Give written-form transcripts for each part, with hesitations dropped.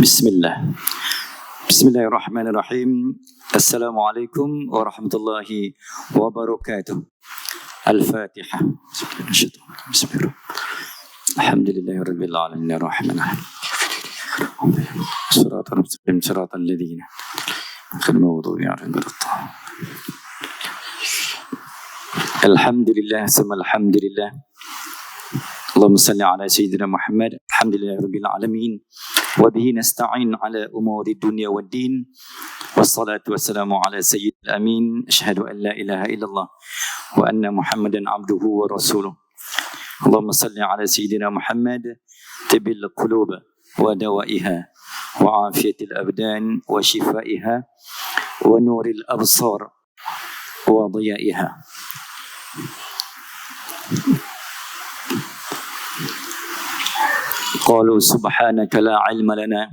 Bismillah. Bismillahirrahmanirrahim. Assalamualaikum warahmatullahi wabarakatuh. Al-Fatihah. Bismillah. Alhamdulillahirabbil alamin arrahmanirrahim. Shiratal mustaqim shiratal ladzina an'amta 'alaihim ghairil Alhamdulillah, summa alhamdulillah. Allahumma salli ala sayyidina Muhammad. Alhamdulillahirabbil alamin. Wa bihi nasta'in ala umuri dunya waddin. Wassalatu wassalamu ala sayyidil amin. Asyhadu an la ilaha illallah wa anna Muhammadan abduhu wa rasuluh. Allahumma salli ala sayyidina Muhammad tibil qulub wa dawaiha wa afiyatil abdan wa shifaiha wa nuril absar wa diyaiha. Qalu subhanaka la ilma lana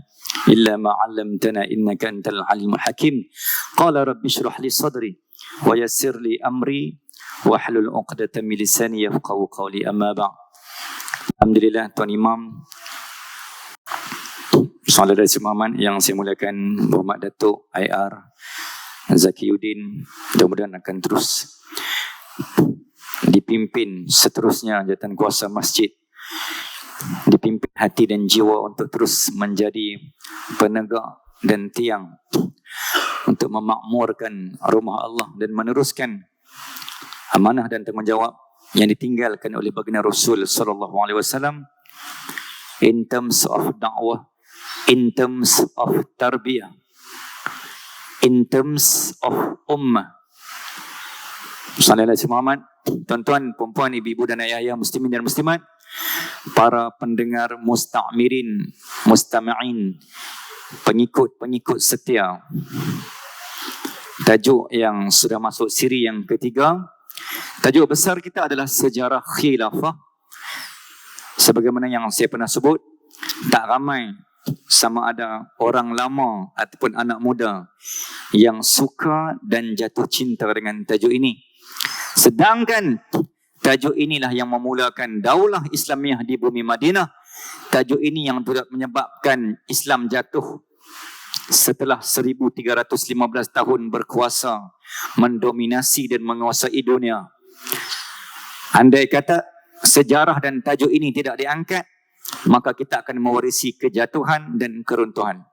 illa ma 'allamtana innaka antal alimul hakim. Qala rabbi shrah li sadri wa yassir li amri wahlul 'uqdatam min lisani yafqahu qawli, amma ba'd. Alhamdulillah, Tuan Imam, saudara seimaman yang saya muliakan, Muhammad Datuk IR Zakiyuddin, mudah-mudahan akan terus dipimpin seterusnya jawatan kuasa masjid, dipimpin hati dan jiwa untuk terus menjadi penegak dan tiang untuk memakmurkan rumah Allah dan meneruskan amanah dan tanggungjawab yang ditinggalkan oleh baginda Rasul sallallahu alaihi wasallam in terms of dakwah, in terms of tarbiyah, in terms of ummah. Sallallahu alaihi wasallam. Tuan-tuan, puan-puan, ibu-ibu dan ayah-ayah, muslimin dan muslimat, para pendengar musta'mirin, mustama'in, pengikut-pengikut setia. Tajuk yang sudah masuk siri yang ketiga. Tajuk besar kita adalah sejarah khilafah. Sebagaimana yang saya pernah sebut, tak ramai sama ada orang lama ataupun anak muda yang suka dan jatuh cinta dengan tajuk ini. Sedangkan tajuk inilah yang memulakan daulah Islamiah di bumi Madinah. Tajuk ini yang turut menyebabkan Islam jatuh setelah 1315 tahun berkuasa, mendominasi dan menguasai dunia. Andai kata sejarah dan tajuk ini tidak diangkat, maka kita akan mewarisi kejatuhan dan keruntuhan.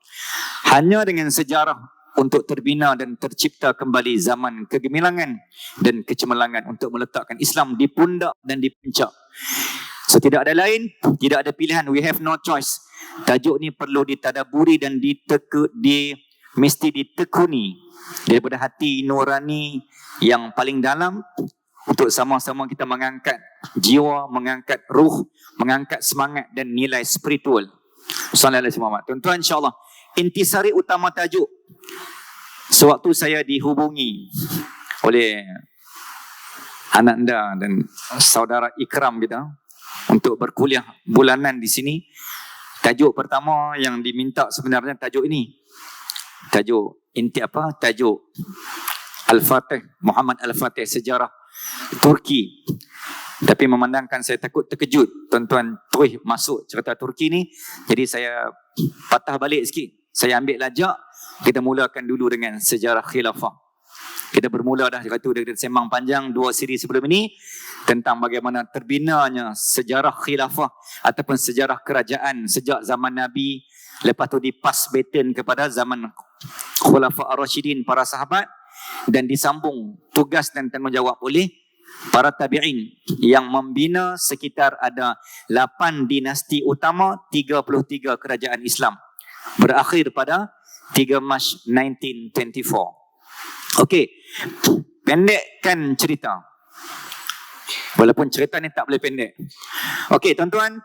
Hanya dengan sejarah untuk terbina dan tercipta kembali zaman kegemilangan dan kecemerlangan untuk meletakkan Islam di pundak dan di puncak. So tidak ada lain, tidak ada pilihan. We have no choice. Tajuk ni perlu ditadaburi dan mesti ditekuni daripada hati nurani yang paling dalam untuk sama-sama kita mengangkat jiwa, mengangkat ruh, mengangkat semangat dan nilai spiritual. Sallallahu alaihi wasallam. Tuan-tuan, insya-Allah, intisari utama tajuk. Sewaktu saya dihubungi oleh anak anda dan saudara Ikram kita untuk berkuliah bulanan di sini, tajuk pertama yang diminta sebenarnya tajuk ini. Tajuk Tajuk Al-Fatih, Muhammad Al-Fatih, sejarah Turki. Tapi memandangkan saya takut terkejut tuan-tuan terus masuk cerita Turki ni, jadi saya patah balik sikit. Saya ambil lajak, kita mulakan dulu dengan sejarah khilafah. Kita bermula dah dari sembang panjang 2 siri sebelum ini tentang bagaimana terbinanya sejarah khilafah ataupun sejarah kerajaan sejak zaman Nabi, lepas tu dipas baton kepada zaman Khulafa Ar-Rasyidin, para sahabat, dan disambung tugas dan tanggungjawab oleh para tabi'in yang membina sekitar ada 8 dinasti utama, 33 kerajaan Islam. Berakhir pada 3 Mac 1924. Okey, pendekkan cerita. Walaupun cerita ni tak boleh pendek. Okey, tuan-tuan,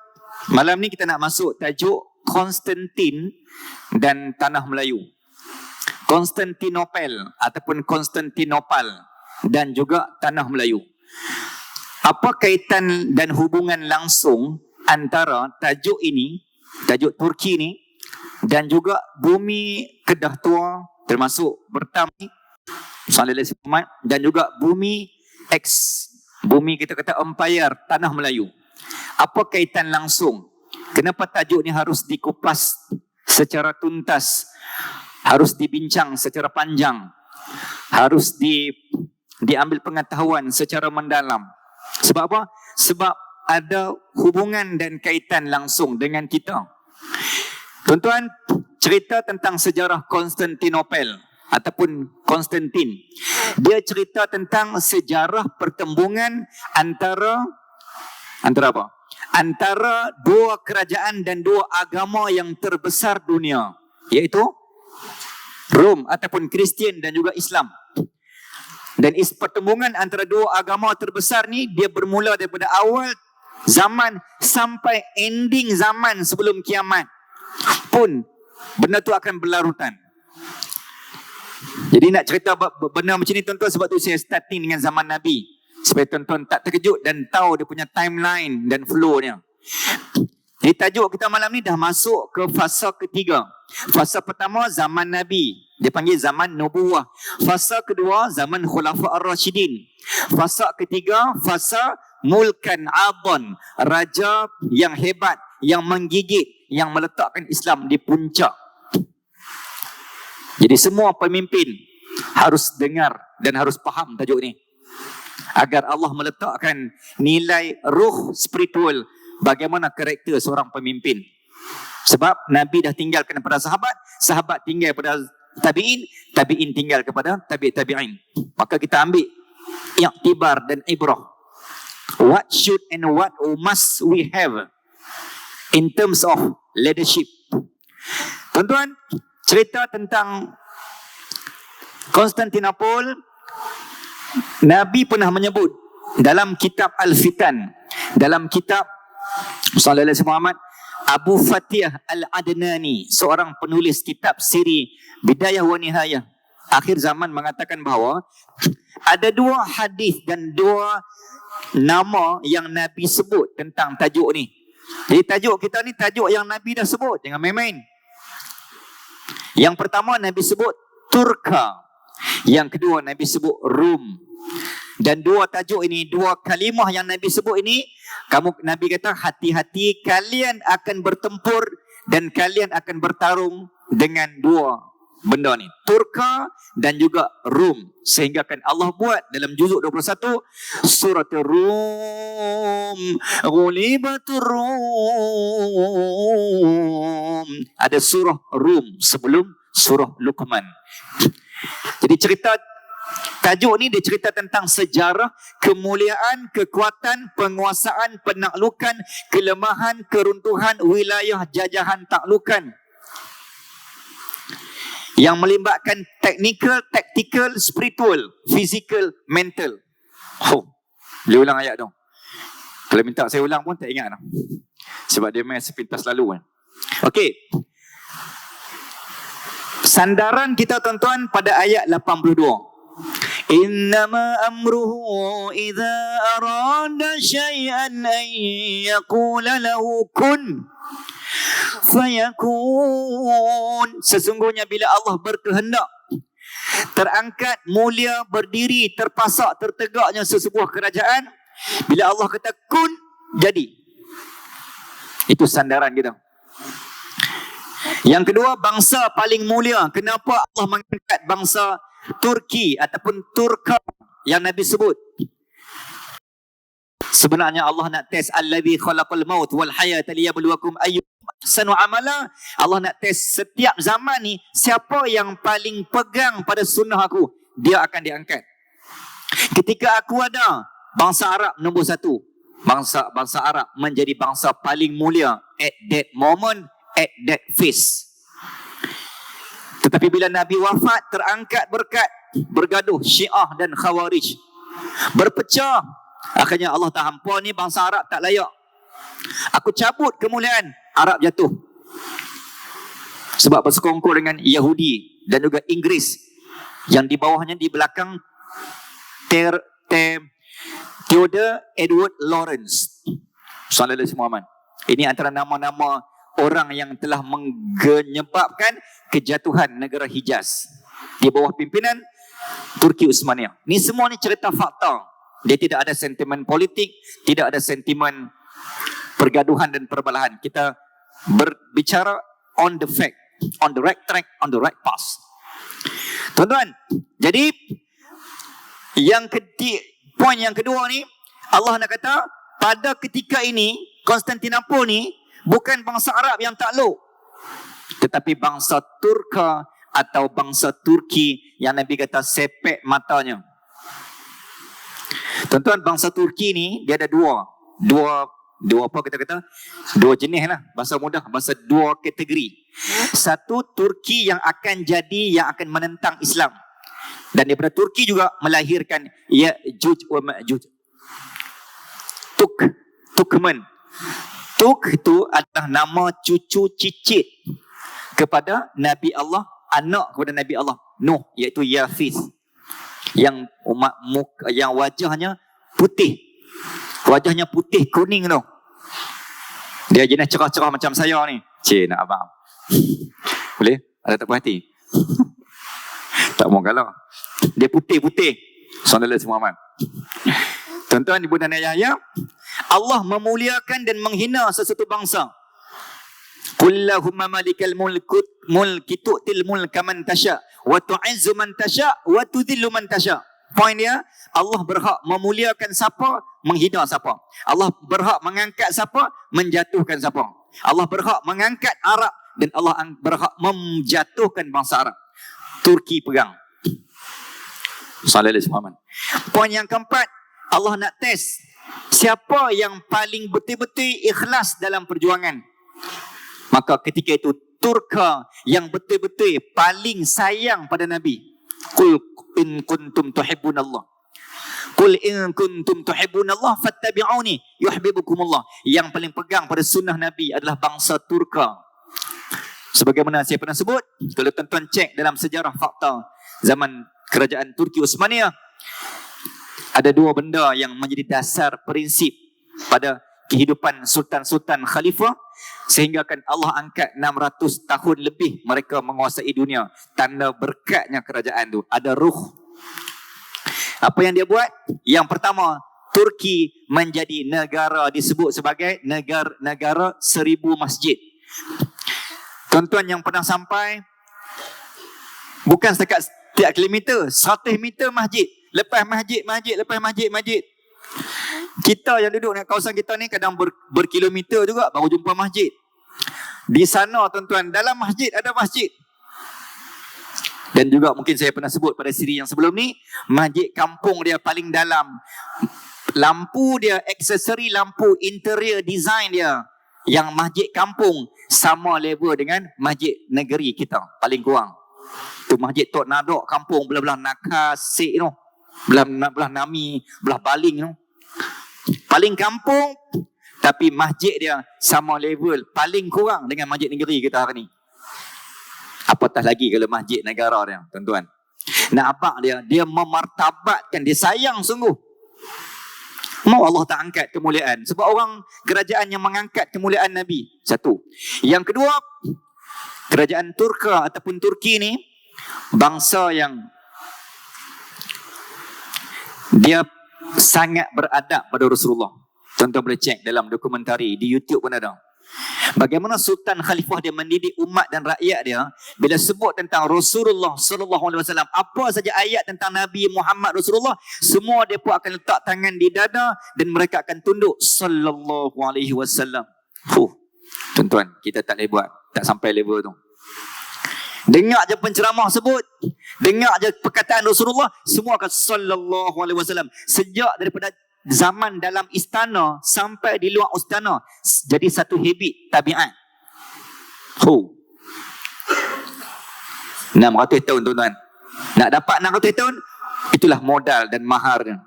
malam ni kita nak masuk tajuk Konstantin dan Tanah Melayu. Konstantinopel ataupun Konstantinopal dan juga Tanah Melayu. Apa kaitan dan hubungan langsung antara tajuk ini, tajuk Turki ni, dan juga bumi Kedah Tua termasuk Bertami sallallahu alaihi wasallam, dan juga bumi bumi kita kata empayar Tanah Melayu. Apa kaitan langsung? Kenapa tajuk ni harus dikupas secara tuntas, harus dibincang secara panjang, harus diambil pengetahuan secara mendalam. Sebab apa? Sebab ada hubungan dan kaitan langsung dengan kita. Tuan-tuan, cerita tentang sejarah Konstantinopel ataupun Konstantin. Dia cerita tentang sejarah pertembungan antara apa? Antara dua kerajaan dan dua agama yang terbesar dunia, iaitu Rom ataupun Kristian dan juga Islam. Dan pertembungan antara dua agama terbesar ni dia bermula daripada awal zaman sampai ending zaman sebelum kiamat pun benda tu akan berlarutan. Jadi nak cerita benda macam ni tuan-tuan, sebab tu saya starting dengan zaman Nabi, supaya tuan-tuan tak terkejut dan tahu dia punya timeline dan flow dia. Jadi tajuk kita malam ni dah masuk ke fasa ketiga. Fasa pertama zaman Nabi, dia panggil zaman Nubuwah. Fasa kedua zaman Khulafa Ar-Rashidin. Fasa ketiga fasa Mulkan Adhan, raja yang hebat, yang menggigit, yang meletakkan Islam di puncak. Jadi semua pemimpin harus dengar dan harus faham tajuk ni, agar Allah meletakkan nilai ruh spiritual bagaimana karakter seorang pemimpin. Sebab Nabi dah tinggalkan kepada sahabat, sahabat tinggal kepada tabi'in, tabi'in tinggal kepada tabi'in. Maka kita ambil iktibar dan ibrah. What should and what must we have in terms of leadership. Tuan-tuan, cerita tentang Konstantinopel, Nabi pernah menyebut dalam kitab Al-Fitan, dalam kitab Sallallahu Alaihi Muhammad, Abu Fatih Al-Adnani, seorang penulis kitab siri Bidayah wa Nihayah akhir zaman, mengatakan bahawa ada dua hadis dan dua nama yang Nabi sebut tentang tajuk ni. Jadi tajuk kita ni tajuk yang Nabi dah sebut, jangan main-main. Yang pertama Nabi sebut Turka, yang kedua Nabi sebut Rum. Dan dua tajuk ini, dua kalimah yang Nabi sebut ini, Nabi kata hati-hati kalian akan bertempur dan kalian akan bertarung dengan dua benda ni, Turka dan juga Rum. Sehingga kan Allah buat dalam juzuk 21 surat Rum, Ghulibatur Rum. Ada surah Rum sebelum surah Luqman. Jadi cerita tajuk ni dia cerita tentang sejarah, kemuliaan, kekuatan, penguasaan, penaklukan, kelemahan, keruntuhan wilayah jajahan taklukan yang melibatkan technical, tactical, spiritual, physical, mental. Boleh ulang ayat tu. Kalau minta saya ulang pun tak ingat dah. Sebab dia main sepintas lalu kan. Okey. Sandaran kita tuan-tuan pada ayat 82. Innama amruhu idza arada syai'an an yaqula lahu kun fayakun. Sesungguhnya bila Allah berkehendak, terangkat, mulia, berdiri, terpasak, tertegaknya sesebuah kerajaan, bila Allah kata kun, jadi. Itu sandaran kita. Yang kedua, bangsa paling mulia. Kenapa Allah mengangkat bangsa Turki ataupun Turka yang Nabi sebut? Sebenarnya Allah nak test allazi khalaqal maut wal hayata liyabluwakum ayyukum ahsanu amala. Allah nak test setiap zaman ni, siapa yang paling pegang pada sunnah aku, dia akan diangkat. Ketika aku ada, bangsa Arab nombor satu. Bangsa Arab menjadi bangsa paling mulia at that moment, at that phase. Tetapi bila Nabi wafat, terangkat berkat, bergaduh Syiah dan Khawarij, berpecah. Akhirnya Allah tak hampa, ni bangsa Arab tak layak, aku cabut kemuliaan, Arab jatuh. Sebab bersekongkol dengan Yahudi dan juga Inggeris, yang di bawahnya, di belakang Theodore Edward Lawrence Sallallahu Alaihi Muhammad. Ini antara nama-nama orang yang telah menyebabkan kejatuhan negara Hijaz di bawah pimpinan Turki Utsmaniyah. Ni semua ni cerita fakta. Dia tidak ada sentimen politik, tidak ada sentimen pergaduhan dan perbelahan. Kita berbicara on the fact, on the right track, on the right path. Tuan-tuan, jadi poin yang kedua ni, Allah nak kata, pada ketika ini, Konstantinopel ni bukan bangsa Arab yang takluk, tetapi bangsa Turka atau bangsa Turki yang Nabi kata sepek matanya. Tuan-tuan, bangsa Turki ni dia ada dua apa kita kata? Dua jenis lah, bahasa mudah, bahasa dua kategori. Satu, Turki yang akan menentang Islam. Dan daripada Turki juga melahirkan Ya'juj wa Ma'juj. Turkmen. Turk itu adalah nama cucu cicit kepada Nabi Allah, anak kepada Nabi Allah Nuh, iaitu Yafis, yang wajahnya putih. Wajahnya putih kuning tu. Dia jenis cerah-cerah macam saya ni. Nak abang. Boleh? Ada tak puas hati? Tak mau kalah. Dia putih-putih. Sallallahu alaihi wasallam. Tuan-tuan, ibu dan ayah, Allah memuliakan dan menghina sesuatu bangsa. Kullahumma malikal mulki tu'til mulka man tasha wa tu'izzu man tasha wa tudhillu man tasha. Poin dia, Allah berhak memuliakan siapa, menghina siapa. Allah berhak mengangkat siapa, menjatuhkan siapa. Allah berhak mengangkat Arab dan Allah berhak menjatuhkan bangsa Arab. Turki pegang. Sallallahu alaihi wasallam. Poin yang keempat, Allah nak test siapa yang paling betul-betul ikhlas dalam perjuangan. Maka ketika itu Turka yang betul-betul paling sayang pada Nabi. Qul in kuntum tuhibbunallah. Qul in kuntum tuhibbunallah fattabi'uni yuhibbukumullah. Yang paling pegang pada sunnah Nabi adalah bangsa Turka. Sebagaimana saya pernah sebut, kalau tuan-tuan cek dalam sejarah fakta zaman kerajaan Turki Uthmaniyah, ada dua benda yang menjadi dasar prinsip pada kehidupan sultan-sultan khalifah, sehingga kan Allah angkat 600 tahun lebih mereka menguasai dunia. Tanda berkatnya kerajaan tu, ada ruh. Apa yang dia buat? Yang pertama, Turki menjadi negara disebut sebagai negara 1000 masjid. Tuan-tuan yang pernah sampai, bukan setakat setiap kilometer, 100 meter masjid, lepas masjid, lepas masjid. Kita yang duduk di kawasan kita ni kadang berkilometer juga baru jumpa masjid. Di sana tuan-tuan, dalam masjid ada masjid. Dan juga mungkin saya pernah sebut pada siri yang sebelum ni, masjid kampung dia paling dalam. Lampu dia, aksesori lampu, interior design dia, yang masjid kampung sama level dengan masjid negeri kita, paling kurang. Tu masjid Tok Nadok kampung belah-belah Nakasik tu, belah Nami, belah Baling tu. Paling kampung, tapi masjid dia sama level, paling kurang dengan masjid negeri kita hari ni. Apatah lagi kalau masjid negara dia, tuan-tuan. Nak abang dia memartabatkan, dia sayang sungguh. Mau Allah tak angkat kemuliaan. Sebab orang kerajaan yang mengangkat kemuliaan Nabi. Satu. Yang kedua, kerajaan Turka ataupun Turki ni, bangsa yang dia sangat beradab pada Rasulullah. Tuan-tuan boleh cek dalam dokumentari di YouTube pun ada. Bagaimana Sultan Khalifah dia mendidik umat dan rakyat dia bila sebut tentang Rasulullah sallallahu alaihi wasallam, apa saja ayat tentang Nabi Muhammad Rasulullah, semua depa akan letak tangan di dada dan mereka akan tunduk sallallahu alaihi wasallam. Tuan-tuan, kita tak boleh buat, tak sampai level tu. Dengar je penceramah sebut, dengar je perkataan Rasulullah, semua akan sallallahu alaihi wasallam. Sejak daripada zaman dalam istana sampai di luar istana, jadi satu habit tabiat. 600 tahun tuan-tuan. Nak dapat 600 tahun, itulah modal dan mahar dia.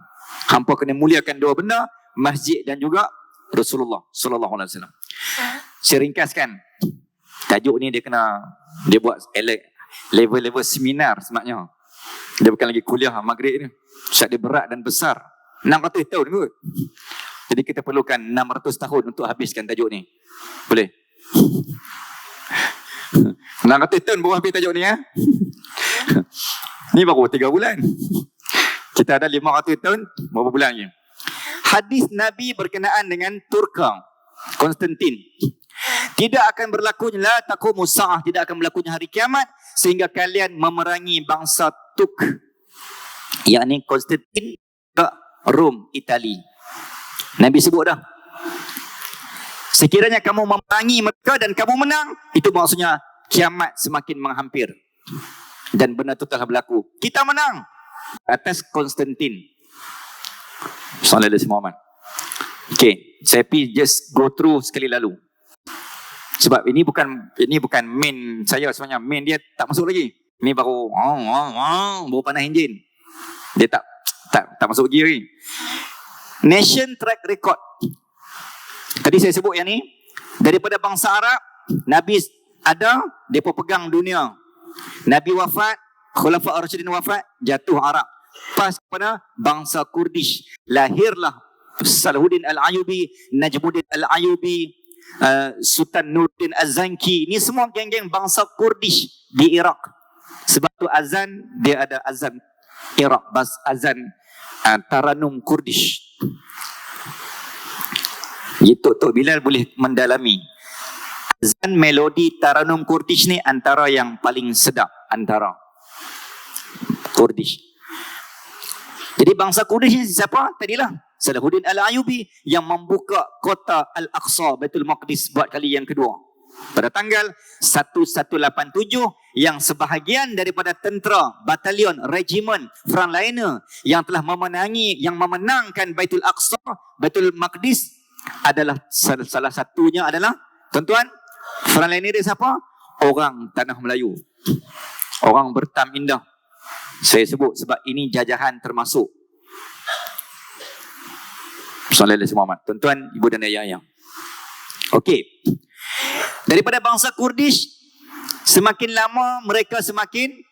Hampa kena muliakan dua benda, masjid dan juga Rasulullah sallallahu alaihi wasallam. Saya ringkaskan. Tajuk ni dia buat level-level seminar sebenarnya. Dia bukan lagi kuliah maghrib ni. Sebab dia berat dan besar. 600 tahun kot. Jadi kita perlukan 600 tahun untuk habiskan tajuk ni. Boleh? 600 tahun baru habis tajuk ni ya. Ni baru 3 bulan. Kita ada 500 tahun, berapa bulan lagi? Hadis Nabi berkenaan dengan Turka, Konstantin. Tidak akan berlakunya la taqumu sa'ah, tidak akan berlakunya hari kiamat sehingga kalian memerangi bangsa Tuk, yakni Konstantin ke Rom, Itali. Nabi sebut dah. Sekiranya kamu memerangi mereka dan kamu menang, itu maksudnya kiamat semakin menghampir. Dan benar itu telah berlaku. Kita menang atas Konstantin. Sallallahu alaihi wasallam. Okay, saya just go through sekali lalu. Sebab ini bukan main saya sebenarnya. Main dia tak masuk lagi. Ini baru baru panas enjin. Dia tak masuk gear lagi. Nation track record. Tadi saya sebut yang ni. Daripada bangsa Arab, Nabi ada, mereka pegang dunia. Nabi wafat, Khulafa Ar-Rasyidin wafat, jatuh Arab. Pas kepada bangsa Kurdish. Lahirlah Salahuddin Al-Ayyubi, Najmuddin Al-Ayyubi, Sultan Nuruddin Az-Zanki. Ini semua geng-geng bangsa Kurdish di Iraq. Sebab tu azan, dia ada azan Iraq, azan Taranum Kurdish. Itu Tok Bilal boleh mendalami. Azan melodi Taranum Kurdish ni antara yang paling sedap antara Kurdish. Jadi bangsa Kurdish ni siapa? Tadilah Salahuddin Al-Ayyubi yang membuka kota Al-Aqsa, Baitul Maqdis buat kali yang kedua. Pada tanggal 1187 yang sebahagian daripada tentera, batalion, regimen, frontliner yang telah memenangkan Baitul Aqsa, Baitul Maqdis adalah salah satunya adalah, tuan-tuan, frontliner dia siapa? Orang tanah Melayu. Orang bertam indah. Saya sebut sebab ini jajahan termasuk. Sallallahu alaihi wasallam. Tuan-tuan, ibu dan ayah. Okey. Daripada bangsa Kurdish, semakin lama mereka semakin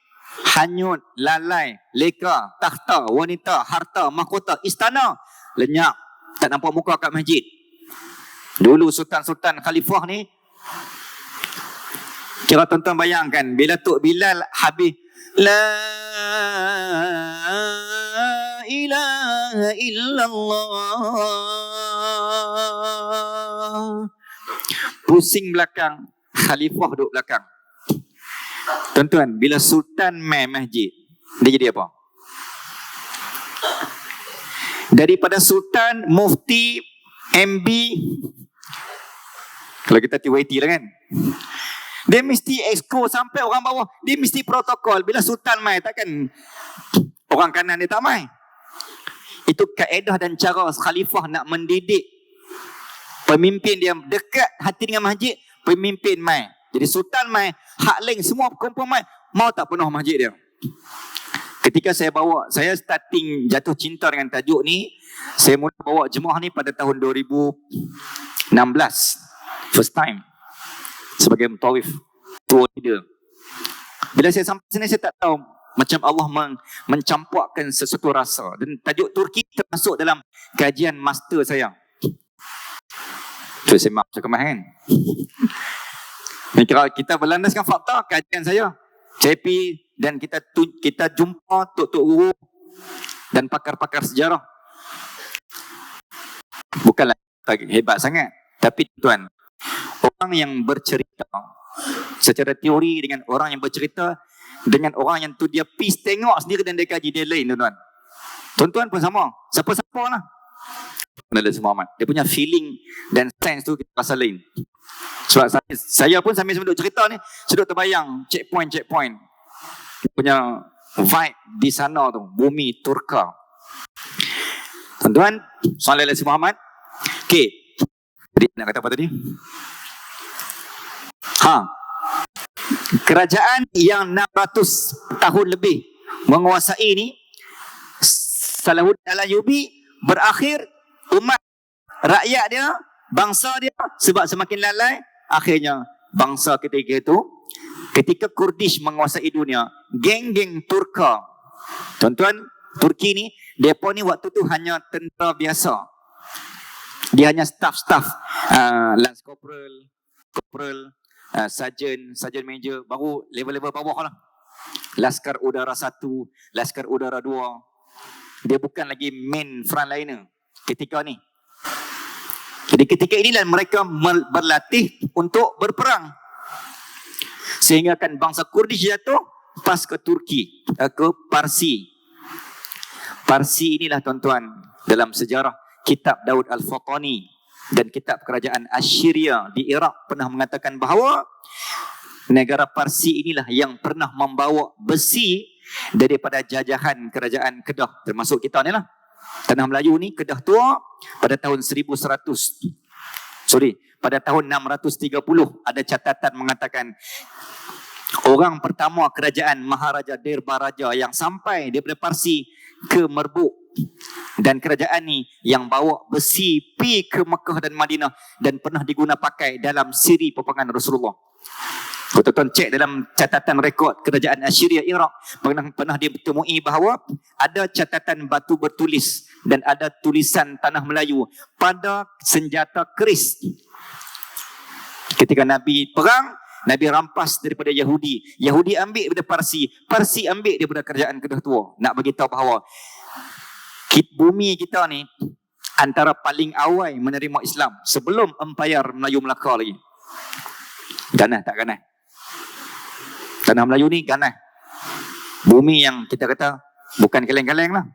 hanyut, lalai, leka, takhta, wanita, harta, mahkota, istana lenyap, tak nampak muka kat masjid. Dulu sultan-sultan khalifah ni, kira tuan-tuan bayangkan bila Tok Bilal habis la ilaha illallah, pusing belakang, khalifah duduk belakang. Tuan-tuan, bila sultan main masjid, dia jadi apa? Daripada sultan, mufti, MB, kalau kita TYT lah kan, dia mesti exco sampai orang bawah. Dia mesti protokol. Bila sultan main, takkan orang kanan dia tak main. Itu kaedah dan cara khalifah nak mendidik pemimpin dia dekat hati dengan masjid. Pemimpin main. Jadi sultan main, hak lain semua kumpul main, mau tak penuh masjid dia. Ketika saya starting jatuh cinta dengan tajuk ni, saya mula bawa jemaah ni pada tahun 2016. First time sebagai mutawif, tour leader. Bila saya sampai sini, saya tak tahu macam Allah mencampurkan sesuatu rasa. Dan tajuk Turki termasuk dalam kajian master saya. Saya maaf cakap kan. Kita berlandaskan fakta kajian saya. CP dan kita jumpa tok-tok guru dan pakar-pakar sejarah. Bukanlah hebat sangat, tapi tuan, orang yang bercerita secara teori dengan orang yang bercerita dengan orang yang tu dia pergi tengok sendiri dan dia kaji, dia lain, tuan-tuan. Tuan-tuan pun sama, siapa-siapa lah. Dia punya feeling dan sense tu kita rasa lain. Sebab saya pun sambil duduk cerita ni, saya duduk terbayang checkpoint. Dia punya vibe di sana tu, bumi Turka. Tuan-tuan, sallallahu alaihi Muhammad. Okey. Tadi nak kata apa tadi? Kerajaan yang 600 tahun lebih menguasai ni, Salahuddin Al-Ayyubi berakhir, umat, rakyat dia, bangsa dia sebab semakin lalai, akhirnya bangsa ketiga itu, ketika Kurdish menguasai dunia, geng-geng Turka. Tuan-tuan, Turki ni, mereka ni waktu tu hanya tentera biasa. Dia hanya staff, lance corporal, sarjan major, baru level-level bawah lah. Laskar Udara 1, Laskar Udara 2. Dia bukan lagi main frontliner ketika ni. Jadi ketika inilah mereka berlatih untuk berperang. Sehingga kan bangsa Kurdish jatuh pas ke Turki, ke Parsi. Parsi inilah tuan-tuan dalam sejarah kitab Daud Al-Fatani dan kitab kerajaan Assyria di Iraq pernah mengatakan bahawa negara Parsi inilah yang pernah membawa besi daripada jajahan kerajaan Kedah, termasuk kita ni lah. Tanah Melayu ni, Kedah tua pada tahun 1100. Pada tahun 630 ada catatan mengatakan orang pertama kerajaan Maharaja Derbaraja yang sampai daripada Parsi ke Merbuk, dan kerajaan ni yang bawa besi pi ke Mekah dan Madinah dan pernah diguna pakai dalam siri peperangan Rasulullah. Tuan-tuan cek dalam catatan rekod kerajaan Assyria Iraq, pernah ditemui bahawa ada catatan batu bertulis dan ada tulisan tanah Melayu pada senjata keris. Ketika Nabi perang, Nabi rampas daripada Yahudi, Yahudi ambil daripada Parsi, Parsi ambil daripada kerajaan Kedah tua. Nak bagi tahu bahawa bumi kita ni antara paling awal menerima Islam sebelum Empayar Melayu Melaka lagi. Ganas tak ganas? Tanah Melayu ni ganas. Bumi yang kita kata bukan kaleng-kaleng lah.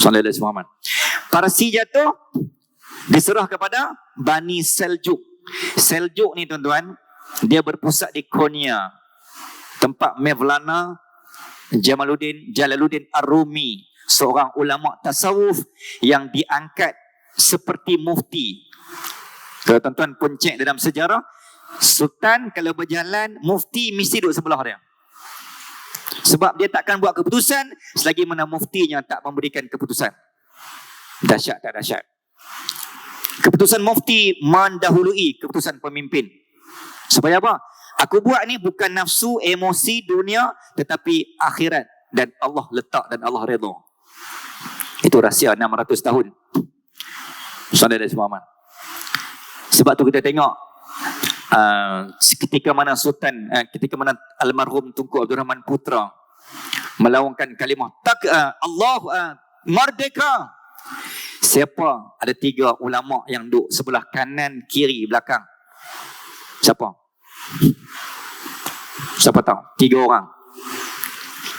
Sallallahu alaihi wasallam. Parsi jatuh, diserah kepada Bani Seljuk. Seljuk ni tuan-tuan, dia berpusat di Konya, tempat Mevlana Jalaluddin Ar-Rumi, seorang ulama tasawuf yang diangkat seperti mufti. Kalau tuan-tuan pun cek dalam sejarah, Sultan kalau berjalan, mufti mesti duduk sebelah dia. Sebab dia takkan buat keputusan selagi mana muftinya tak memberikan keputusan. Dahsyat tak dahsyat? Keputusan mufti mendahului keputusan pemimpin. Supaya apa? Aku buat ni bukan nafsu, emosi dunia, tetapi akhirat dan Allah letak dan Allah redha. Itu rahsia 600 tahun. Sallallahu alaihi wasallam. Sebab tu kita tengok ketika mana Sultan, ketika mana almarhum Tunku Abdul Rahman Putra melawangkan kalimah Allah merdeka. Siapa? Ada 3 ulama yang duduk sebelah kanan, kiri, belakang. Siapa? Siapa tahu? 3 orang.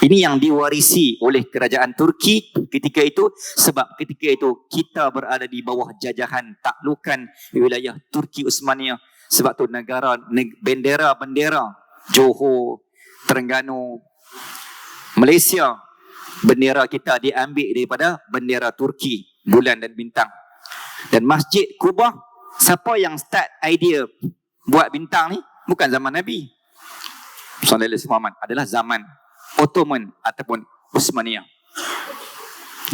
Ini yang diwarisi oleh kerajaan Turki ketika itu, sebab ketika itu kita berada di bawah jajahan taklukan wilayah Turki Uthmaniyah. Sebab tu bendera-bendera Johor, Terengganu, Malaysia, bendera kita diambil daripada bendera Turki, bulan dan bintang. Dan Masjid Kubah, siapa yang start idea buat bintang ni? Bukan zaman Nabi sallallahu alaihi wasallam, adalah zaman Ottoman ataupun Uthmaniyah.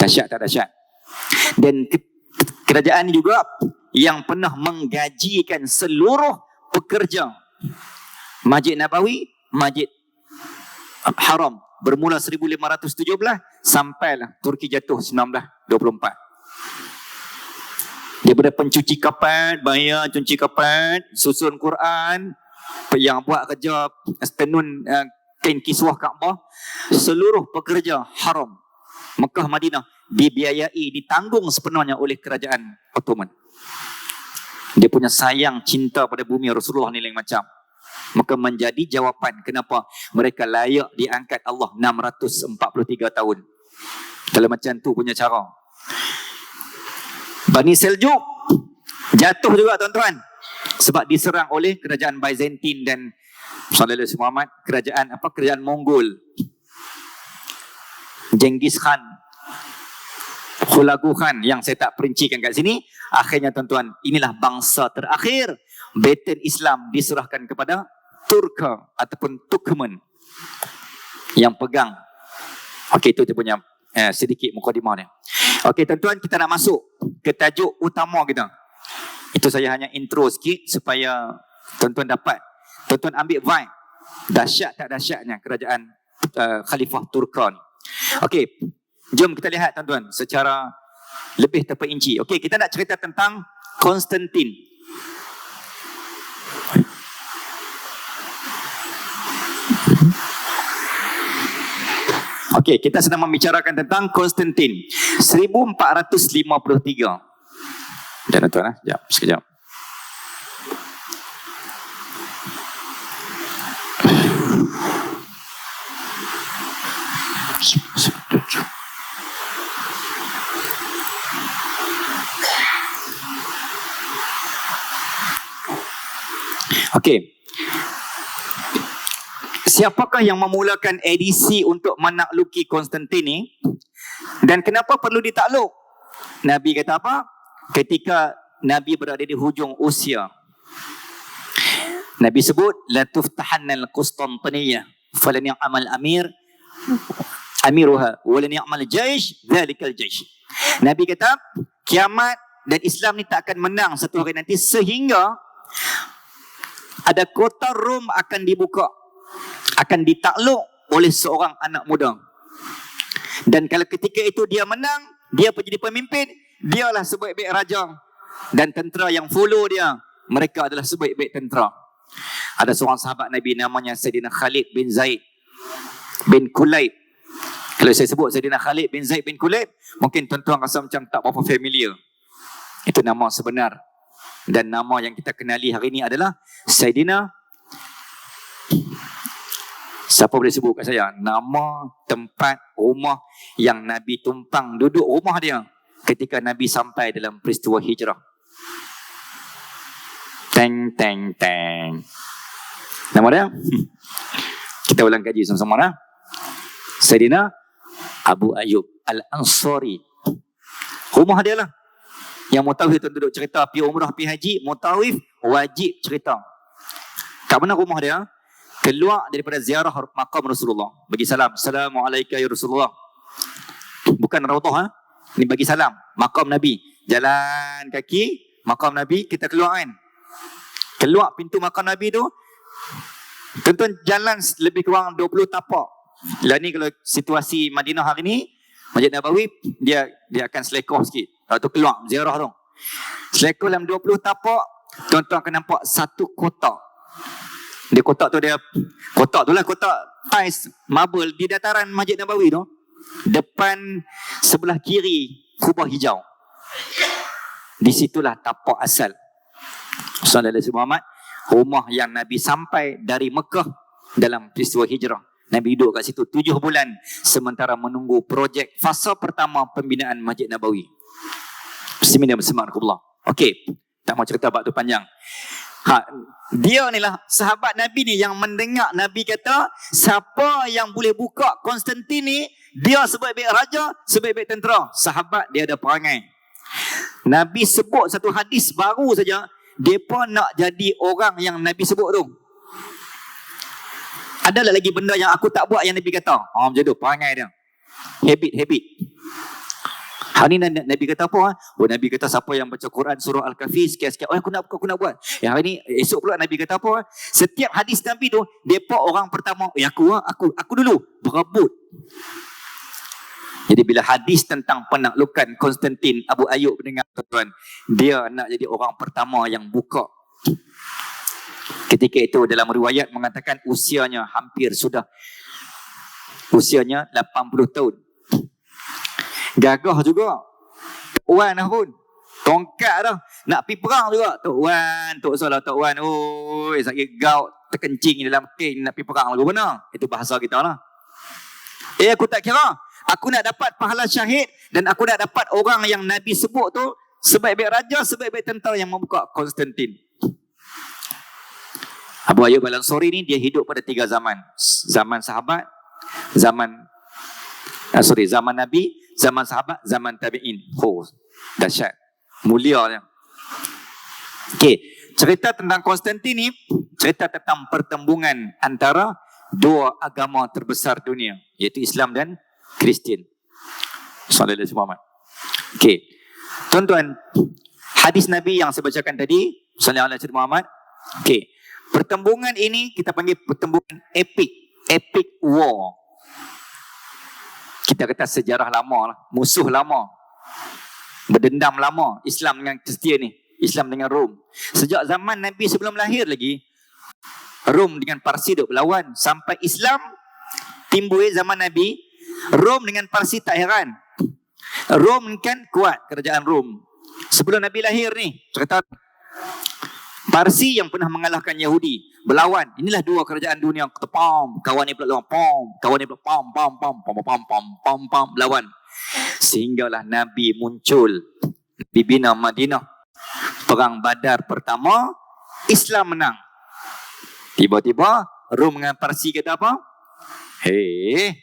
Dahsyat tak dahsyat? Dan kerajaan ini juga yang pernah menggajikan seluruh pekerja Masjid Nabawi, Masjid Haram, bermula 1517 sampailah Turki jatuh 1924. Daripada pencuci kapal, bayar cuci kapal, susun Quran, yang buat kerja tenun kain kiswah Kaabah, seluruh pekerja haram Mekah Madinah dibiayai, ditanggung sepenuhnya oleh kerajaan Ottoman. Dia punya sayang cinta pada bumi Rasulullah ni lain macam. Maka menjadi jawapan kenapa mereka layak diangkat Allah 643 tahun. Kalau macam tu punya cara. Bani Seljuk jatuh juga tuan-tuan, sebab diserang oleh kerajaan Byzantine dan sallallahu alaihi wasallam, kerajaan Mongol. Genghis Khan, Hulagu Khan yang saya tak perincikan kat sini. Akhirnya tuan-tuan, inilah bangsa terakhir. Batin Islam diserahkan kepada Turka ataupun Turkmen yang pegang. Okey, itu dia punya sedikit mukadimah ni. Okey tuan-tuan, kita nak masuk ke tajuk utama kita. Itu saya hanya intro sikit supaya tuan-tuan dapat, tuan-tuan ambil vibe dahsyat tak dahsyatnya kerajaan Khalifah Turka ni. Okey, jom kita lihat tuan-tuan secara lebih terperinci. Okey, kita nak cerita tentang Konstantin. Okey, kita sedang membicarakan tentang Konstantin 1453. Jangan tuan, sekejap. Okey. Siapakah yang memulakan edisi untuk menakluki Konstantin ni? Dan kenapa perlu ditakluk? Nabi kata apa? Ketika Nabi berada di hujung usia, Nabi sebut la tuftahannal Qustantiniyyah falan ya'mal amiruha walan ya'mal jaish dzalikal jaish. Nabi kata kiamat dan Islam ni tak akan menang satu hari nanti sehingga ada kota Rom akan dibuka, akan ditakluk oleh seorang anak muda. Dan kalau ketika itu dia menang, dia menjadi pemimpin, dialah sebaik-baik raja. Dan tentera yang follow dia, mereka adalah sebaik-baik tentera. Ada seorang sahabat Nabi namanya Sayyidina Khalid bin Zaid bin Kulayb. Kalau saya sebut Sayyidina Khalid bin Zaid bin Kulayb, mungkin tuan-tuan rasa macam tak berapa familiar. Itu nama sebenar. Dan nama yang kita kenali hari ini adalah Sayyidina, siapa boleh sebut kat saya? Nama tempat rumah yang Nabi tumpang duduk rumah dia ketika Nabi sampai dalam peristiwa hijrah. Teng. Nama dia? Kita ulang kaji sama-sama dah. Sayyidina Abu Ayyub Al-Ansari. Rumah dia lah. Yang mutawif tu duduk cerita pi umrah, pi haji, mutawif wajib cerita. Kat mana rumah dia? Keluar daripada ziarah makam Rasulullah. Bagi salam. Assalamualaikum ya Rasulullah. Bukan raudhah, ni bagi salam. Makam Nabi. Jalan kaki, makam Nabi, kita keluar kan. Keluar pintu makam Nabi tu, tuan-tuan jalan lebih kurang 20 tapak. Lah ni kalau situasi Madinah hari ni, Masjid Nabawi, dia akan selekoh sikit. Lepas tu keluar ziarah tu. Selekoh dalam 20 tapak, tuan-tuan akan nampak satu kotak. Dia kotak tu lah kotak tais marble di dataran Masjid Nabawi tu. Depan sebelah kiri kubah hijau. Di situlah tapak asal Sallallahu Alaihi Muhammad, rumah yang Nabi sampai dari Mekah dalam peristiwa hijrah. Nabi duduk kat situ 7 bulan sementara menunggu projek fasa pertama pembinaan Masjid Nabawi. Bismillahirrahmanirrahim. Okey, tak mau cerita bab tu panjang. Dia ni lah sahabat Nabi ni yang mendengar Nabi kata siapa yang boleh buka Konstantin ni, dia sebaik-baik raja, sebaik-baik tentera. Sahabat dia ada perangai. Nabi sebut satu hadis baru saja, mereka nak jadi orang yang Nabi sebut tu. Adalah lagi benda yang aku tak buat yang Nabi kata. Macam tu perangai dia. Habit. Hari ni Nabi kata apa? Nabi kata siapa yang baca Quran surah Al-Kahfi sikit-sikit. Aku nak buat. Yang hari ni esok pula Nabi kata apa? Setiap hadis Nabi tu, depa orang pertama, aku dulu berebut. Jadi bila hadis tentang penaklukan Konstantin, Abu Ayyub mendengar tuan, dia nak jadi orang pertama yang buka. Ketika itu dalam riwayat mengatakan usianya 80 tahun. Gagah juga. Tok Wan dah pun. Tongkat dah. Nak pergi perang juga. Tok Wan, Tok Salah, Tok Wan. Oi, sakit gout, terkencing dalam keng nak pergi perang lagu mana? Itu bahasa kita lah. Aku tak kira. Aku nak dapat pahala syahid dan aku nak dapat orang yang Nabi sebut tu sebaik-baik raja, sebaik-baik tentera yang membuka Konstantin. Abu Ayyub Al-Ansari ni dia hidup pada 3 zaman. Zaman sahabat, zaman Nabi, zaman sahabat, zaman tabi'in. Dahsyat. Mulia dia. Okey, cerita tentang Konstantin ni, cerita tentang pertembungan antara 2 agama terbesar dunia, iaitu Islam dan Kristian. Sallallahu Alaihi Muhammad. Okey. Tuan-tuan, hadis Nabi yang saya bacakan tadi, Sallallahu Alaihi Muhammad. Okey. Pertembungan ini kita panggil pertembungan epic war. Kita kata sejarah lama lah, musuh lama, berdendam lama Islam dengan Kristian ni, Islam dengan Rom. Sejak zaman Nabi sebelum lahir lagi, Rom dengan Parsi duk berlawan sampai Islam timbul zaman Nabi. Rom dengan Parsi tak heran. Rom kan kuat, kerajaan Rom. Sebelum Nabi lahir ni, cerita Parsi yang pernah mengalahkan Yahudi berlawan. Inilah dua kerajaan dunia. Pam, kawan ni pula lawan pam, kawan ni pula pam pam pam pam pam pam pam pam lawan. Sehinggalah Nabi muncul di bina Madinah. Perang Badar pertama, Islam menang. Tiba-tiba Rom dengan Parsi kata apa? Hei,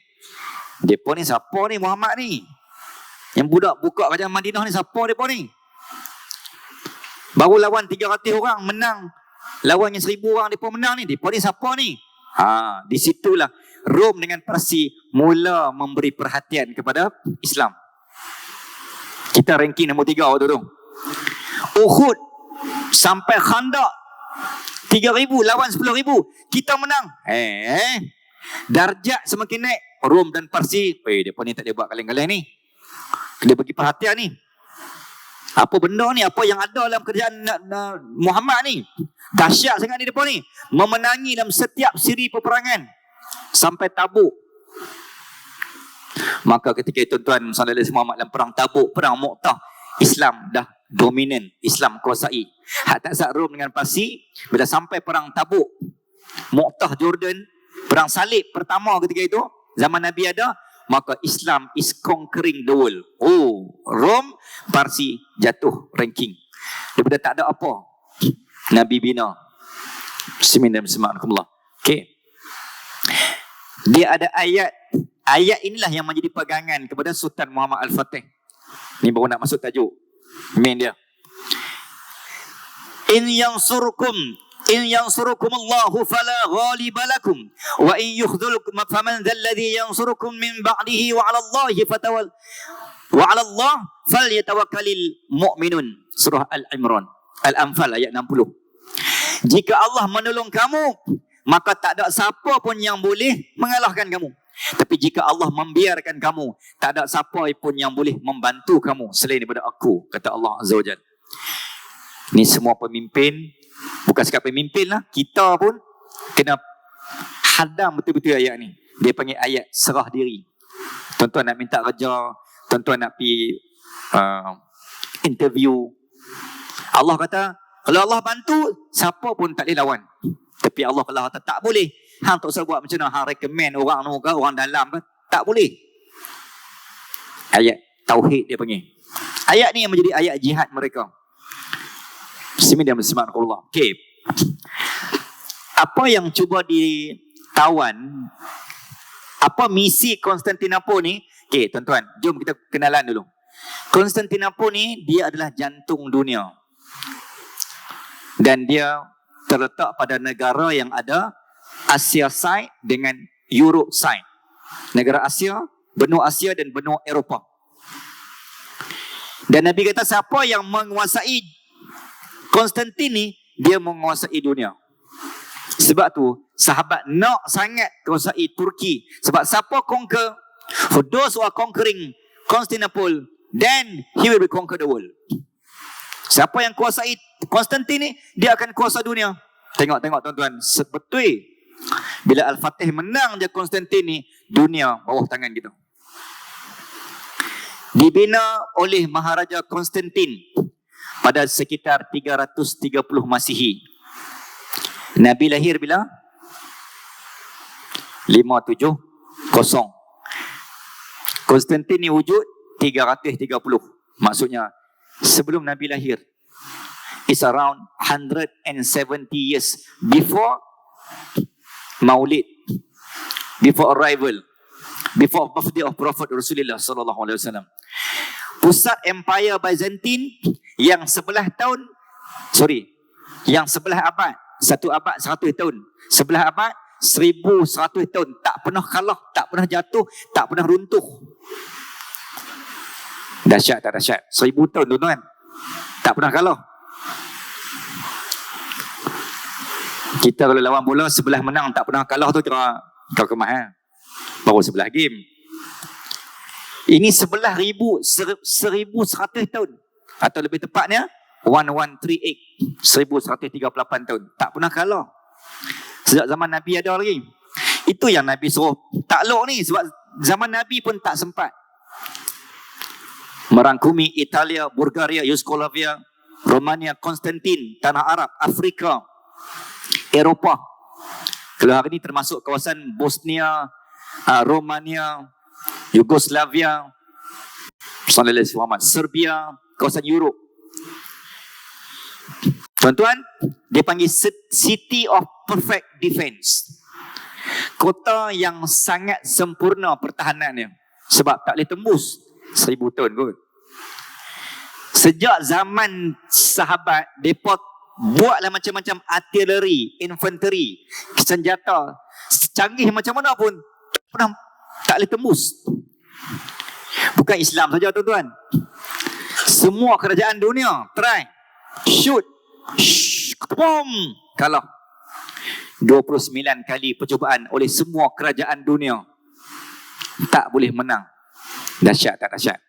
depa ni siapa ni Muhammad ni? Yang budak buka kerajaan Madinah ni siapa depa ni? Baru lawan 300 orang menang. Lawan yang 1000 orang depa menang ni. Depa ni siapa ni? Di situlah Rom dengan Parsi mula memberi perhatian kepada Islam. Kita ranking nombor 3 waktu tu. Uhud sampai Khandaq 3,000 lawan 10,000. Kita menang. Darjat semakin naik. Rom dan Parsi, depa ni tak boleh buat kaleng-kaleng ni. Dia bagi perhatian ni. Apa benda ni? Apa yang ada dalam kerajaan Muhammad ni? Dahsyat sangat ni depa ni. Memenangi dalam setiap siri peperangan sampai Tabuk. Maka ketika itu tuan sallallahu alaihi Muhammad dalam perang Tabuk, perang Mu'tah, Islam dah dominan, Islam kuasai. Hak tak sat Rom dengan Parsi, bila sampai perang Tabuk, Mu'tah Jordan, perang salib pertama ketika itu, zaman Nabi ada, maka Islam is conquering the world. Rom, Parsi jatuh ranking. Daripada tak ada apa, Nabi bina. Bismillahirrahmanirrahim. Okay. Dia ada ayat. Ayat inilah yang menjadi pegangan kepada Sultan Muhammad Al-Fatih. Ni baru nak masuk tajuk main dia. In yansurukum Allahu fala ghaliba lakum wa in yukhdhulkum faman dhal ladzi yansurukum min ba'dihi wa 'ala Allahi wa 'ala Allah falyatawakkalul mu'minun. Surah Al-Anfal ayat 60. Jika Allah menolong kamu, maka tak ada siapa pun yang boleh mengalahkan kamu. Tapi jika Allah membiarkan kamu, tak ada siapa pun yang boleh membantu kamu selain daripada aku, kata Allah Azza wa Jalla. Ni semua pemimpin, bukan sekadar pemimpin lah, kita pun kena hadam betul-betul ayat ni. Dia panggil ayat serah diri. Tuan-tuan nak minta kerja, tuan-tuan nak pergi interview, Allah kata, kalau Allah bantu, siapa pun tak boleh lawan. Tapi Allah kalau kata tak boleh, hang tak usah buat macam mana, hang recommend orang tu ke, orang dalam ke, tak boleh. Ayat tauhid dia panggil. Ayat ni yang menjadi ayat jihad mereka. Bismillahirrahmanirrahim. Okay. Apa yang cuba ditawan, apa misi Konstantinopel ni? Okay, tuan-tuan, jom kita kenalan dulu. Konstantinopel ni, dia adalah jantung dunia. Dan dia terletak pada negara yang ada Asia side dengan Europe side. Negara Asia, benua Asia dan benua Eropah. Dan Nabi kata siapa yang menguasai Konstantin ni, dia menguasai dunia. Sebab tu sahabat nak sangat kuasai Turki. Sebab siapa conquer, for those who are conquering Constantinople, then he will be conquer the world. Siapa yang kuasai Konstantin ni, dia akan kuasa dunia. Tengok tuan-tuan, sebetul bila Al-Fatih menang je Konstantin ni, dunia bawah tangan kita. Dibina oleh Maharaja Konstantin pada sekitar 330 Masihi. Nabi lahir bila? 570. Konstantin ni wujud 330. Maksudnya sebelum Nabi lahir. It's around 170 years before Maulid, before arrival, before birthday of Prophet Rasulullah sallallahu alaihi wasallam. Pusat Empire Byzantine yang sebelah abad, 1 abad 100 tahun, sebelah abad 1100 tahun, tak pernah kalah, tak pernah jatuh, tak pernah runtuh. Dahsyat tak dahsyat? 1000 tahun tuan-tuan, tak pernah kalah. Kita kalau lawan bola sebelah menang tak pernah kalah tu kira kau kemah, baru sebelah game. Ini 1100 tahun, atau lebih tepatnya 1138, 1138 tahun, tak pernah kalah. Sejak zaman Nabi ada lagi. Itu yang Nabi suruh takluk ni, sebab zaman Nabi pun tak sempat. merangkumi Italia, Bulgaria, Yugoslavia, Romania, Konstantin, Tanah Arab, Afrika, Eropah. Kalau hari ini termasuk kawasan Bosnia, Romania, Yugoslavia, Serbia, kawasan Europe. Tuan-tuan, dia panggil City of Perfect Defense. Kota yang sangat sempurna pertahanannya. Sebab tak boleh tembus 1000 tahun kot. Sejak zaman sahabat, mereka buatlah macam-macam artileri, infanteri, senjata secanggih macam mana pun tak boleh tembus. Bukan Islam saja tuan-tuan. Semua kerajaan dunia try, shoot, boom, kalah. 29 kali percubaan oleh semua kerajaan dunia, tak boleh menang. Dahsyat tak dahsyat?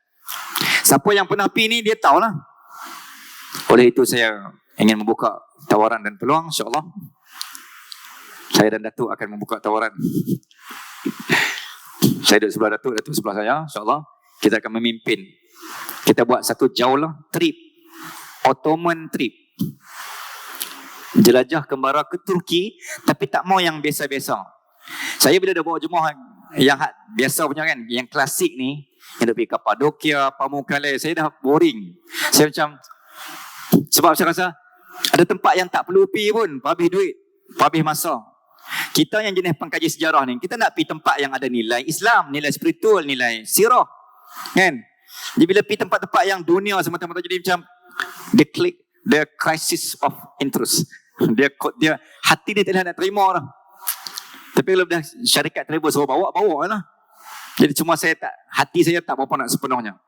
Siapa yang pernah pergi ni dia tahulah. Oleh itu saya ingin membuka tawaran dan peluang, insya-Allah. Saya dan Datuk akan membuka tawaran. Saya duduk sebelah Datuk, Datuk sebelah saya, insya-Allah. Kita akan memimpin. Kita buat satu jaulah trip, Ottoman trip. Jelajah kembara ke Turki, tapi tak mau yang biasa-biasa. Saya bila dah bawa jemaah yang biasa punya kan, yang klasik ni, yang dah pergi Kapadokia, Pamukkale, saya dah boring. Saya macam, sebab saya rasa ada tempat yang tak perlu pergi pun, habis duit, habis masa. Kita yang jenis pengkaji sejarah ni, kita nak pergi tempat yang ada nilai Islam, nilai spiritual, nilai sirah, kan? Jadi bila pergi tempat-tempat yang dunia semata-mata jadi macam the crisis of interest. Dia hati dia tak nak terima lah. Tapi kalau dah syarikat travel suruh bawa lah. Jadi cuma hati saya tak berapa nak sepenuhnya.